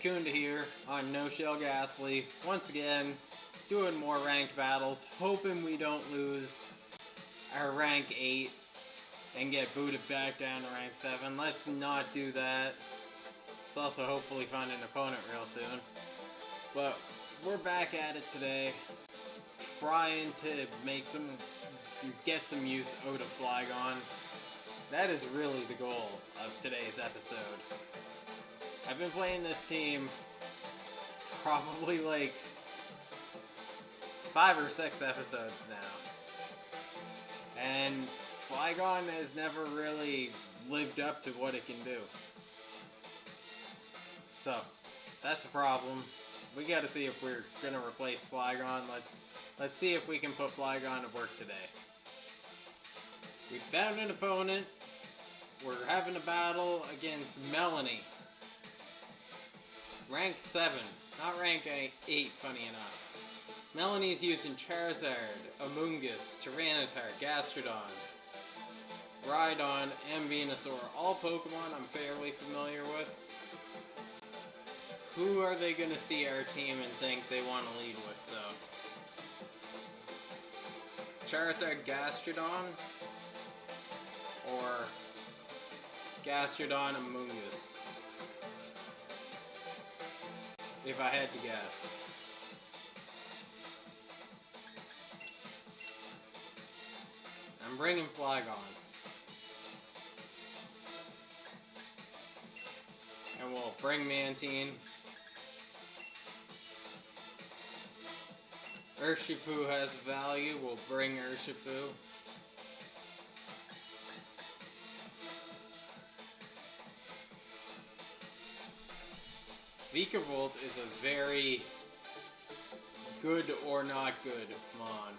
Kunda here on No Shell Ghastly, once again, doing more ranked battles, hoping we don't lose our rank 8 and get booted back down to rank 7. Let's not do that. Let's also hopefully find an opponent real soon. But we're back at it today, trying to get some use out of Flygon. That is really the goal of today's episode. I've been playing this team probably like 5 or 6 episodes now. And Flygon has never really lived up to what it can do. So, that's a problem. We gotta see if we're gonna replace Flygon. Let's see if we can put Flygon to work today. We found an opponent. We're having a battle against Melanie. Rank 7, not rank 8, funny enough. Melanie's using Charizard, Amoonguss, Tyranitar, Gastrodon, Rhydon, and Venusaur. All Pokemon I'm fairly familiar with. Who are they going to see our team and think they want to lead with, though? Charizard, Gastrodon? Or Gastrodon, Amoonguss? If I had to guess. I'm bringing Flygon. And we'll bring Mantine. Urshifu has value, we'll bring Urshifu. Vikavolt is a very good or not good Mon.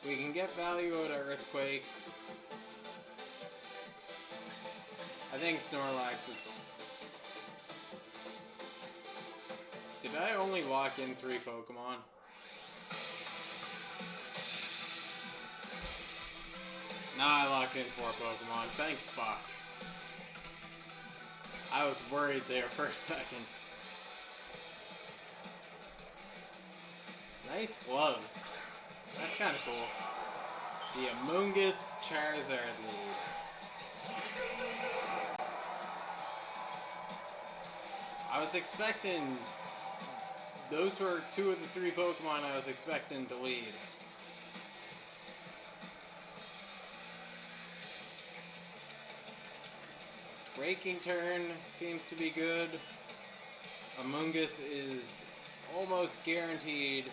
We can get value out of Earthquakes. I think Snorlax is... Did I only lock in 3 Pokemon? No, I locked in 4 Pokemon. Thank fuck. I was worried there for a second. Nice gloves. That's kind of cool. The Amoonguss Charizard lead. I was expecting... Those were 2 of the 3 Pokemon I was expecting to lead. Breaking Turn seems to be good. Amoonguss is almost guaranteed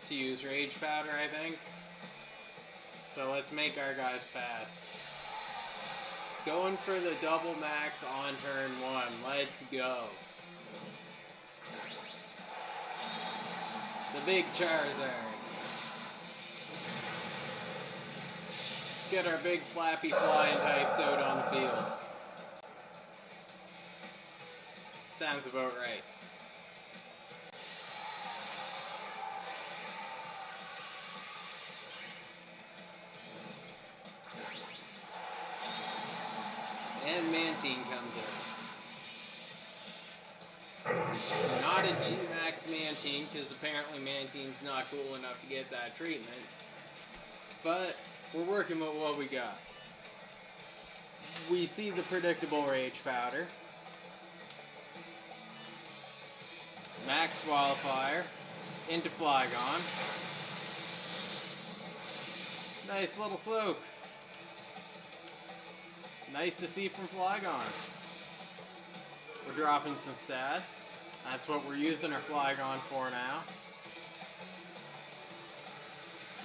to use Rage Powder, I think. So let's make our guys fast. Going for the double max on turn 1. Let's go. The big Charizard. Let's get our big flappy flying types out on the field. Sounds about right. And Mantine comes in. Not a G-Max Mantine, because apparently Mantine's not cool enough to get that treatment. But we're working with what we got. We see the predictable Rage Powder. Max Wildfire into Flygon. Nice little soak. Nice to see from Flygon. We're dropping some stats. That's what we're using our Flygon for now.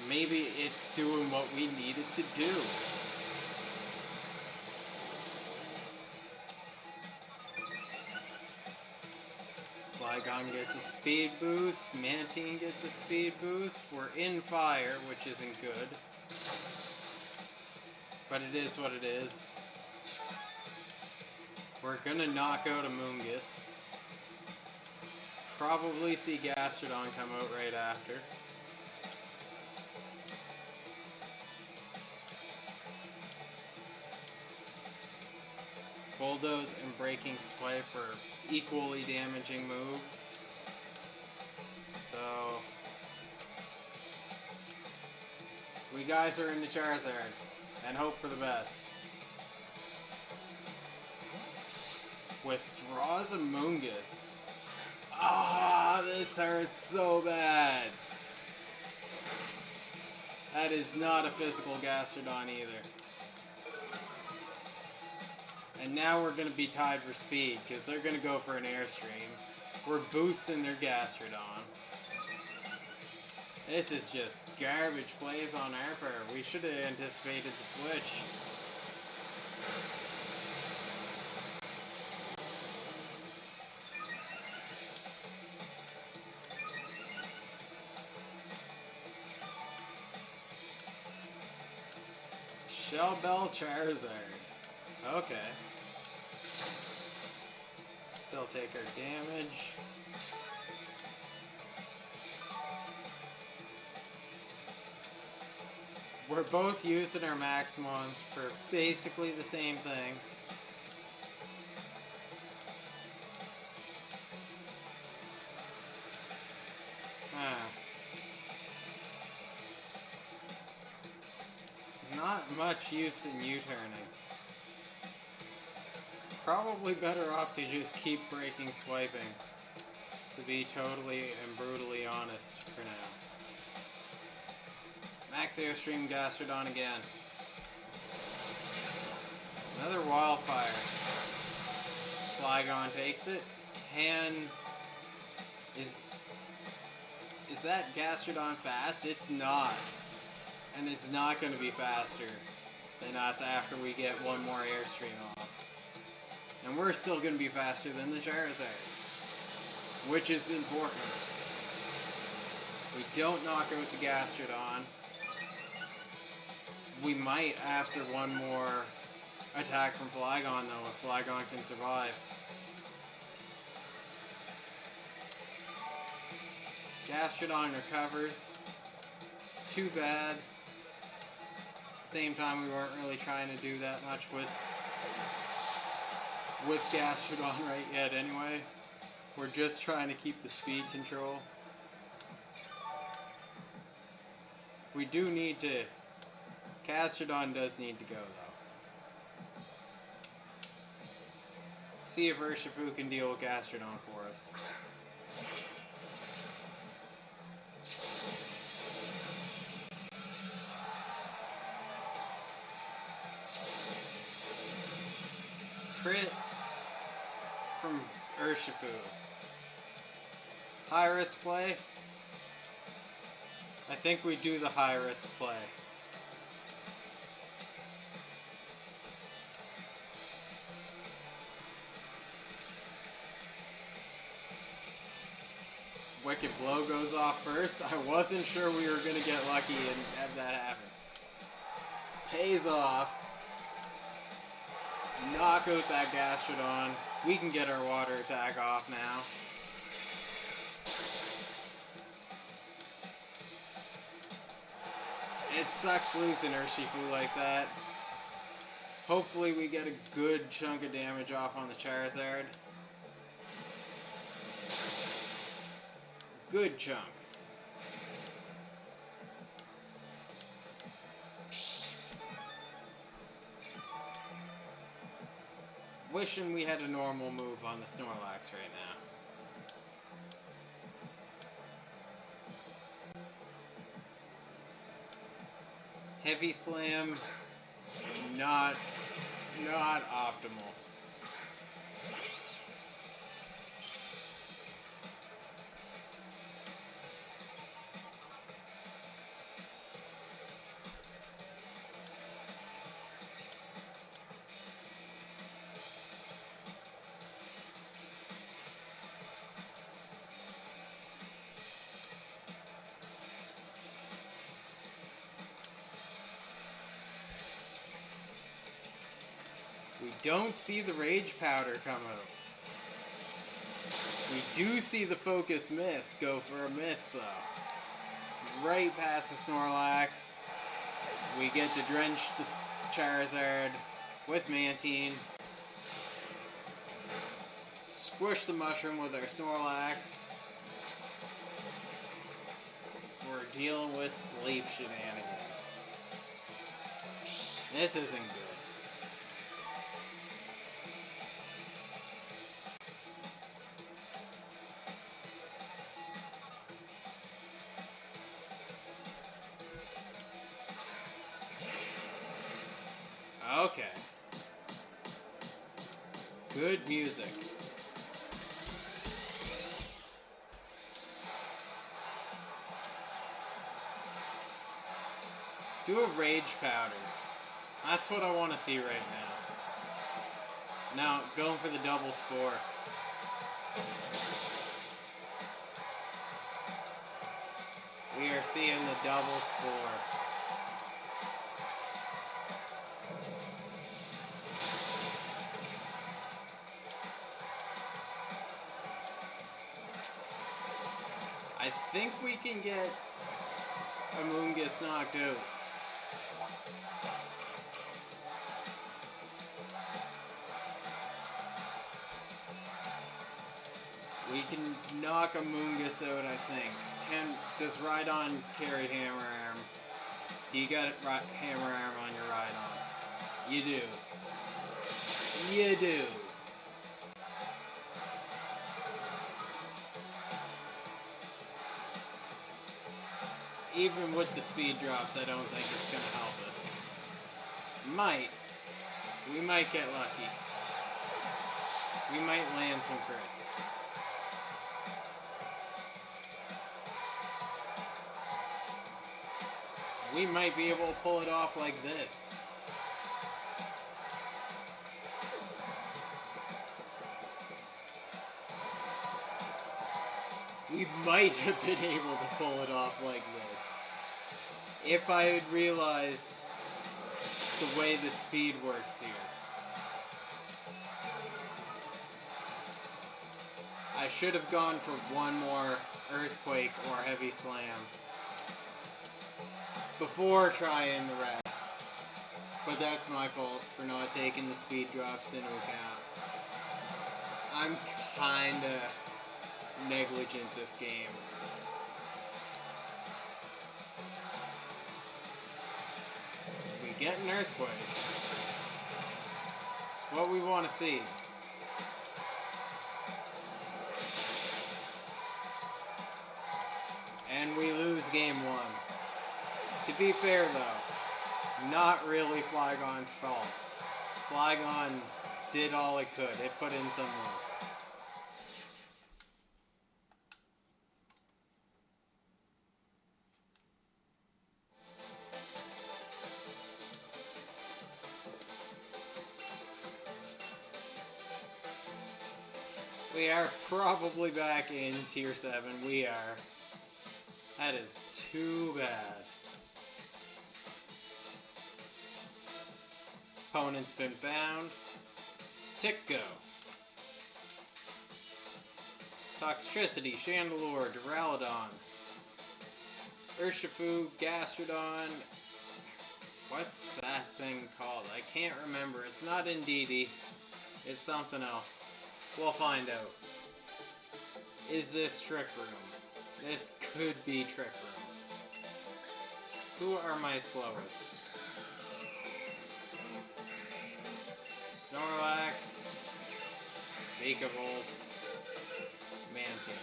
Maybe it's doing what we need it to do. Flygon gets a speed boost. Mantine gets a speed boost. We're in fire, which isn't good. But it is what it is. We're gonna knock out Amoonguss. Probably see Gastrodon come out right after. Bulldoze and Breaking Swipe are equally damaging moves. So we guys are into Charizard and hope for the best. Withdraws a Mungus. Ah, this hurts so bad. That is not a physical Gastrodon either. And now we're going to be tied for speed, because they're going to go for an Airstream. We're boosting their Gastrodon. This is just garbage plays on our part. We should have anticipated the switch. Shell Bell Charizard. Okay. Still take our damage. We're both using our Maximons for basically the same thing. Not much use in U-turning. Probably better off to just keep breaking swiping, to be totally and brutally honest for now. Max Airstream Gastrodon again. Another Wildfire. Flygon takes it. Is that Gastrodon fast? It's not. And it's not going to be faster than us after we get one more Airstream off. And we're still going to be faster than the Charizard, which is important. We don't knock out the Gastrodon. We might after one more attack from Flygon, though, if Flygon can survive. Gastrodon recovers. It's too bad. Same time, we weren't really trying to do that much with Gastrodon right yet anyway. We're just trying to keep the speed control. We do need to... Gastrodon does need to go, though. See if Urshifu can deal with Gastrodon for us. Crit from Urshifu. High risk play. I think we do the high risk play. Wicked Blow goes off first. I wasn't sure we were going to get lucky and have that happen. Pays off. Knock out that Gastrodon. We can get our water attack off now. It sucks losing Urshifu like that. Hopefully we get a good chunk of damage off on the Charizard. Good chunk. Wishing we had a normal move on the Snorlax right now. Heavy Slam, not optimal. We don't see the Rage Powder come out. We do see the Focus Miss go for a miss, though. Right past the Snorlax. We get to drench the Charizard with Mantine. Squish the mushroom with our Snorlax. We're dealing with sleep shenanigans. This isn't good. Okay. Good music. Do a Rage Powder. That's what I want to see right now. Now, going for the double spore. We are seeing the double spore. I think we can get Amoonguss knocked out. We can knock Amoonguss out, I think. Does Rhydon carry Hammer Arm? Do you got Hammer Arm on your Rhydon? You do. You do. Even with the speed drops, I don't think it's going to help us. Might. We might get lucky. We might land some crits. We might be able to pull it off like this. We might have been able to pull it off like this. If I had realized the way the speed works here. I should have gone for one more Earthquake or Heavy Slam before trying the rest. But that's my fault for not taking the speed drops into account. I'm kinda negligent this game. We get an Earthquake. It's what we want to see. And we lose game one. To be fair though, not really Flygon's fault. Flygon did all it could. It put in some work. We are probably back in Tier 7. We are. That is too bad. Opponent's been found. Tick go. Toxtricity, Chandelure, Duraludon, Urshifu, Gastrodon. What's that thing called? I can't remember. It's not Indeedee. It's something else. We'll find out. Is this Trick Room? This could be Trick Room. Who are my slowest? Snorlax, Vikavolt, Mantine.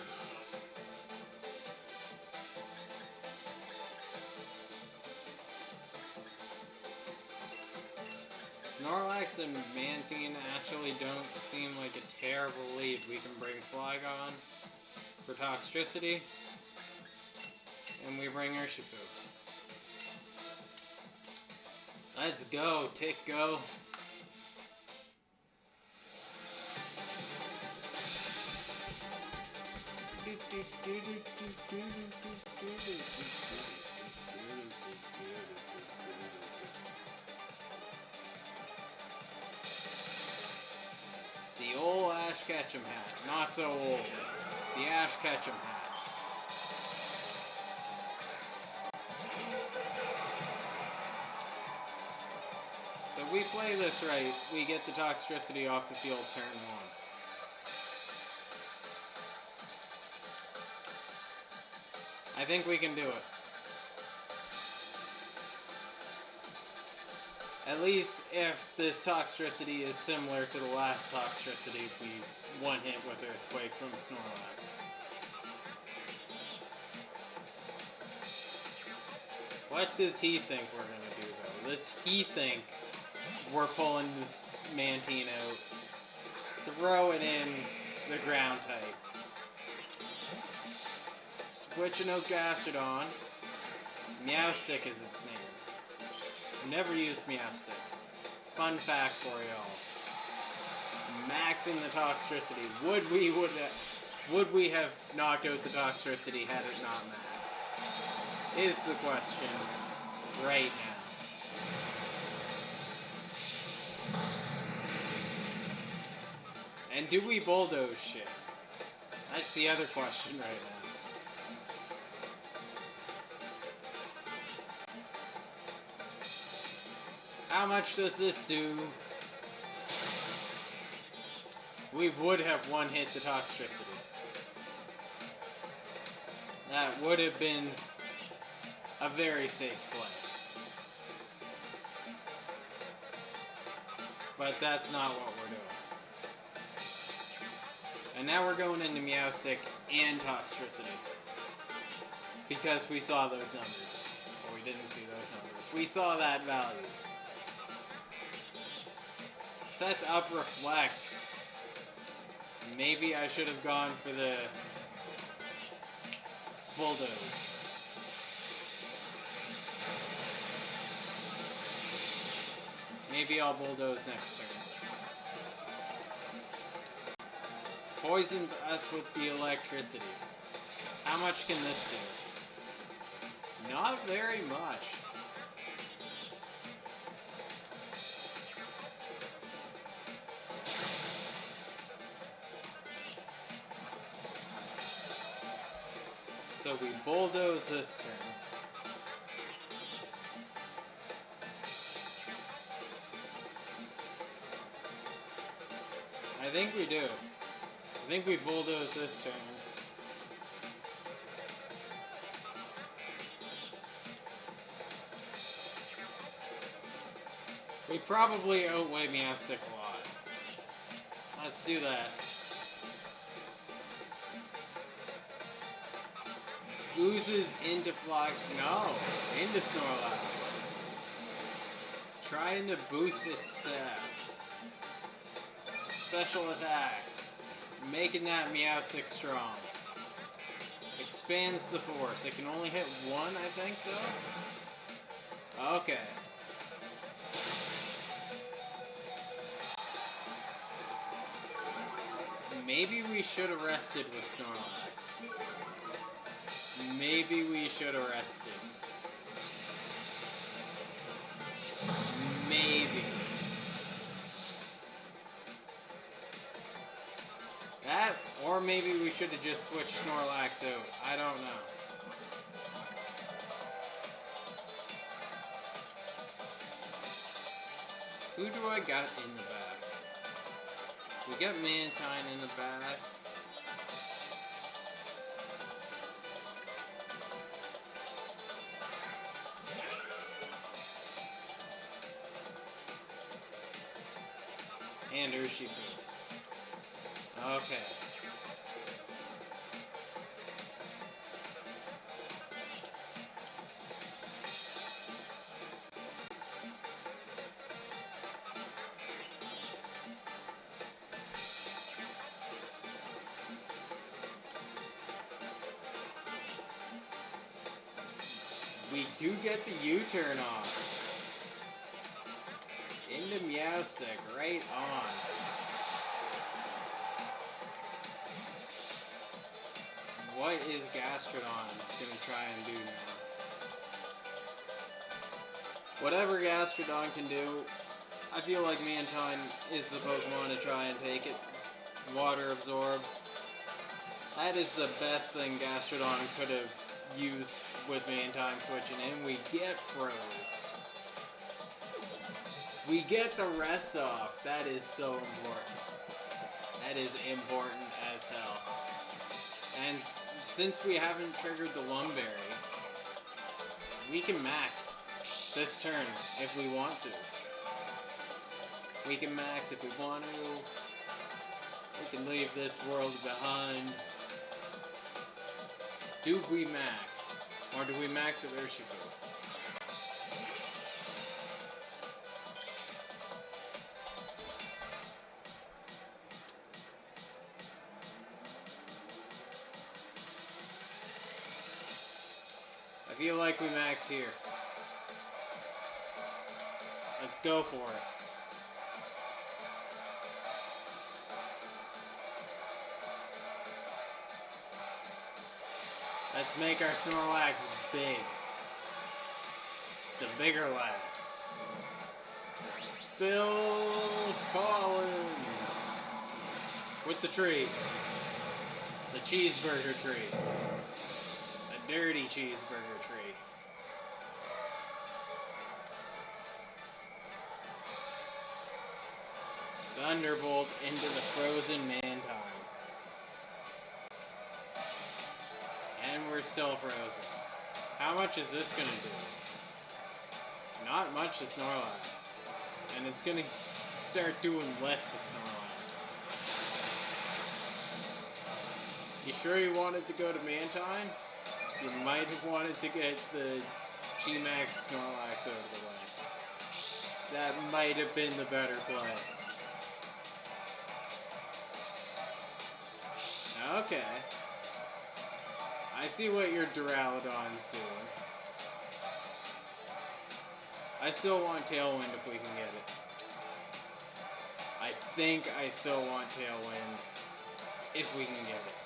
Snorlax and Mantine actually don't seem like a terrible lead. We can bring Flygon for Toxtricity, and we bring Urshifu. Let's go, Tick go. The old Ash Ketchum hat. Not so old. The Ash Ketchum hat. So we play this right, we get the Toxtricity off the field turn 1. I think we can do it. At least if this Toxtricity is similar to the last Toxtricity we one hit with Earthquake from Snorlax. What does he think we're gonna do though? Does he think we're pulling this Mantine out, throw it in the ground type, switching out Gastrodon? Meowstic is its name. Never used Meowstic. Fun fact for y'all. Maxing the Toxtricity. Would we have knocked out the Toxtricity had it not maxed? Is the question right now. And do we bulldoze shit? That's the other question right now. How much does this do? We would have one hit the Toxtricity. That would have been a very safe play. But that's not what we're doing. And now we're going into Meowstic and Toxtricity. Because we saw those numbers. Or we didn't see those numbers. We saw that value. Sets up Reflect. Maybe I should have gone for the Bulldoze. Maybe I'll Bulldoze next turn. Poisons us with the electricity. How much can this do? Not very much. So we Bulldoze this turn. I think we do. I think we Bulldoze this turn. We probably outweigh Meowstic a lot. Let's do that. Oozes into no, into Snorlax. Trying to boost its stats. Special attack. Making that Meowstic strong. Expands the force. It can only hit one, I think, though? Okay. Maybe we should have rested with Snorlax. Maybe we should have rested. Maybe. That, or maybe we should have just switched Snorlax out. I don't know. Who do I got in the back? We got Mantine in the back. And Urshifu. Okay. We do get the U-turn off. Into Meowstic, right on. What is Gastrodon gonna try and do now? Whatever Gastrodon can do, I feel like Mantine is the Pokemon to try and take it. Water Absorb. That is the best thing Gastrodon could have used with Mantine switching in. We get Froze. We get the rest off. That is so important. That is important as hell. And since we haven't triggered the Lumberry, we can max this turn if we want to. We can max if we want to. We can leave this world behind. Do we max? Or do we max with Urshifu? I feel like we max here. Let's go for it. Let's make our Snorlax big. The bigger lax. Phil Collins. With the tree. The cheeseburger tree. The dirty cheeseburger tree. Thunderbolt into the frozen Mantine. And we're still frozen. How much is this gonna do? Not much to Snorlax. And it's gonna start doing less to Snorlax. You sure you wanted to go to Mantine? You might have wanted to get the G-Max Snorlax out of the way. That might have been the better play. Okay. I see what your Duraludon's doing. I still want Tailwind if we can get it. I think I still want Tailwind if we can get it.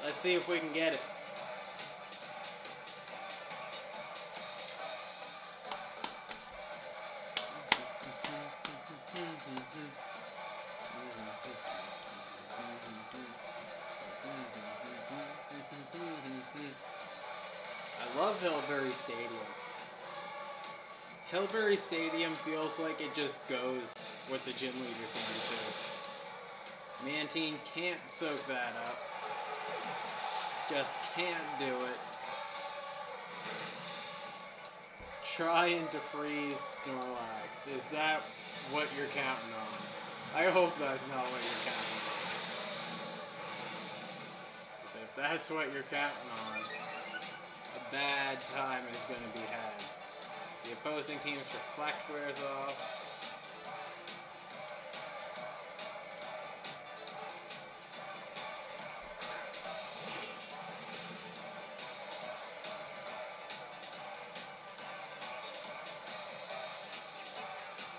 Let's see if we can get it. I love Hillberry Stadium. Hillberry Stadium feels like it just goes with the gym leader thing too. Mantine can't soak that up. Just can't do it. Trying to freeze Snorlax. Is that what you're counting on? I hope that's not what you're counting on. 'Cause if that's what you're counting on, a bad time is going to be had. The opposing team's Reflect wears off.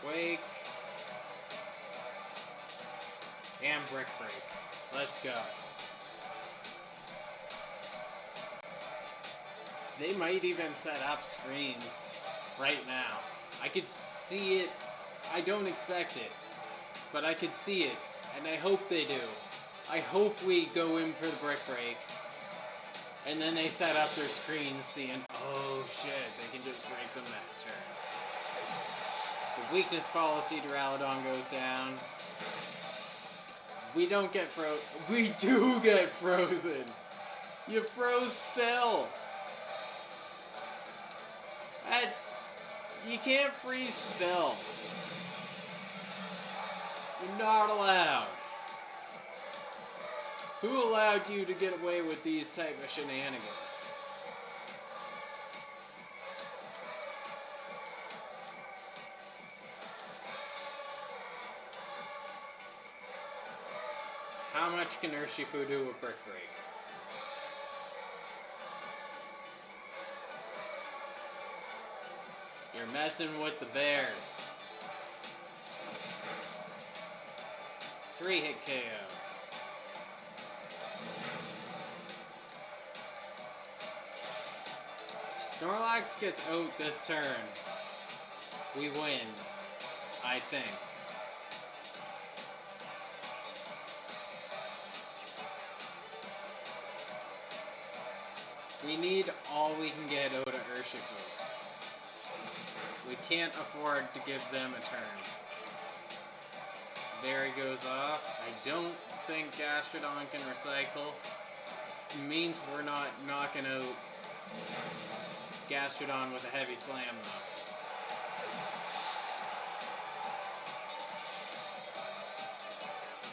Wake. And Brick Break. Let's go. They might even set up screens right now. I could see it. I don't expect it. But I could see it. And I hope they do. I hope we go in for the Brick Break. And then they set up their screens seeing, oh shit, they can just break them next turn. The weakness policy Duraludon goes down. We don't get we do get frozen! You froze Phil! You can't freeze Phil. You're not allowed. Who allowed you to get away with these type of shenanigans? How much can Urshifu do with Brick Break? You're messing with the Bears. 3-hit KO. Snorlax gets out this turn. We win. I think. We need all we can get out of Urshifu. We can't afford to give them a turn. There he goes off. I don't think Gastrodon can recycle. It means we're not knocking out Gastrodon with a heavy slam though.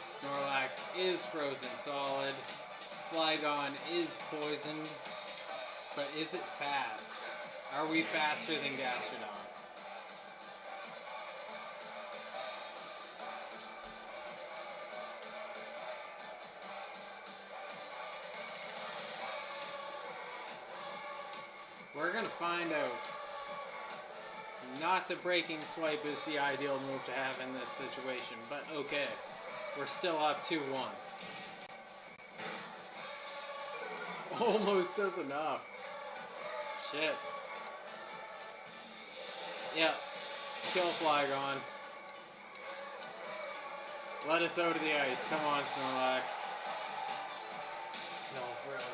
Snorlax is frozen solid. Flygon is poisoned. But is it fast? Are we faster than Gastrodon? We're gonna find out. Not that breaking swipe is the ideal move to have in this situation, but okay. We're still up 2-1. Almost does enough. Shit. Yep. Kill Flygon. Let us out of the ice. Come on, Snorlax. Still frozen.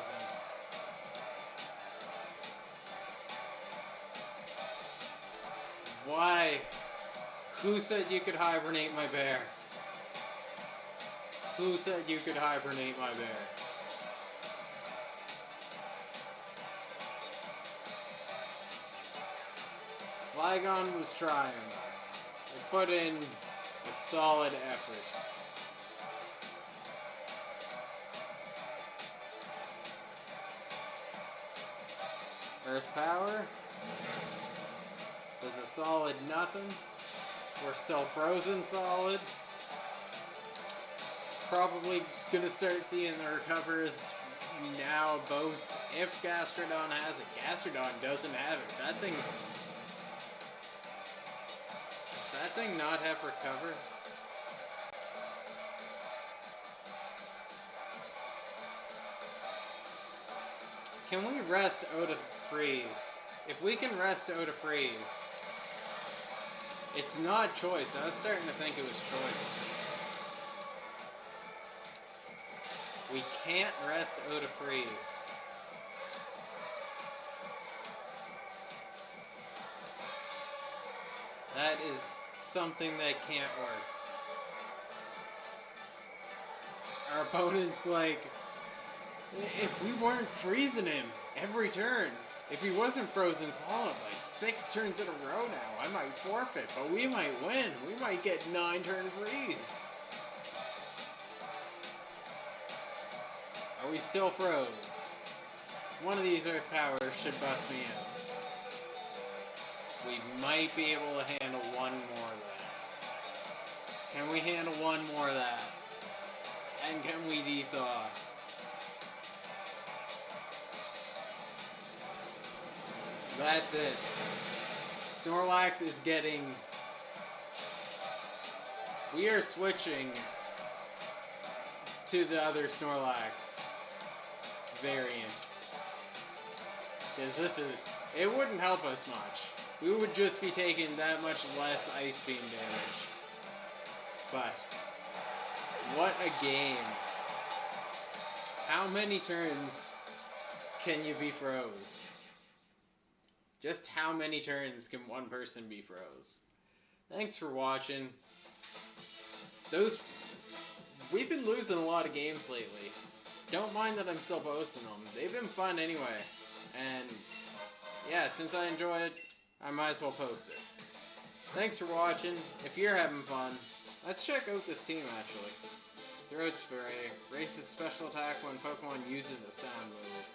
Why? Who said you could hibernate my bear? Who said you could hibernate my bear? Flygon was trying. They put in a solid effort. Earth Power does a solid nothing. We're still frozen solid. Probably gonna start seeing the recovers now boats if Gastrodon has it. Gastrodon doesn't have it. That thing... Does that thing not have recover? Can we rest out of freeze? If we can rest out of freeze, it's not choice. I was starting to think it was choice. We can't rest out of freeze. That is something that can't work. Our opponent's like, if we weren't freezing him every turn, if he wasn't frozen solid like 6 turns in a row now, I might forfeit, but we might win. We might get 9-turn freeze. Are we still froze? One of these Earth Powers should bust me out. We might be able to handle one more of that. Can we handle one more of that? And can we de-thaw? That's it. Snorlax is getting... We are switching to the other Snorlax variant. Because this is... It wouldn't help us much. We would just be taking that much less Ice Beam damage. But... what a game. How many turns can you be froze? Just how many turns can one person be froze? Thanks for watching. We've been losing a lot of games lately. Don't mind that I'm still posting them. They've been fun anyway. And yeah, since I enjoy it, I might as well post it. Thanks for watching. If you're having fun, let's check out this team actually. Throat Spray. Raises special attack when Pokemon uses a sound move.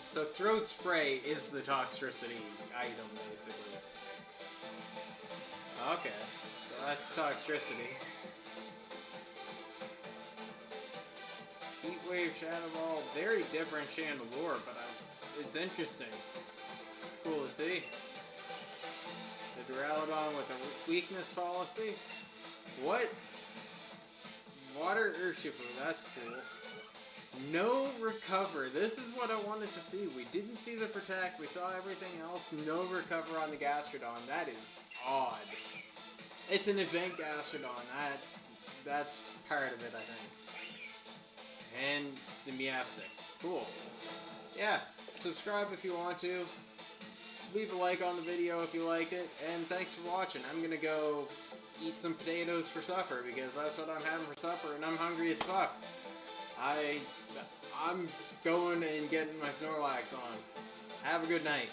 So Throat Spray is the Toxtricity item, basically. Okay, so that's Toxtricity. Heat Wave, Shadow Ball, very different Chandelure, but it's interesting. Cool to see. The Duraludon with a weakness policy. What? Water Urshifu, that's cool. No recover. This is what I wanted to see. We didn't see the protect. We saw everything else. No recover on the Gastrodon. That is odd. It's an event Gastrodon. That's part of it, I think. And the Meowstic. Cool. Yeah. Subscribe if you want to. leave a like on the video if you liked it, and thanks for watching. I'm gonna go eat some potatoes for supper, because that's what I'm having for supper, and I'm hungry as fuck. I'm going and getting my Snorlax on. Have a good night.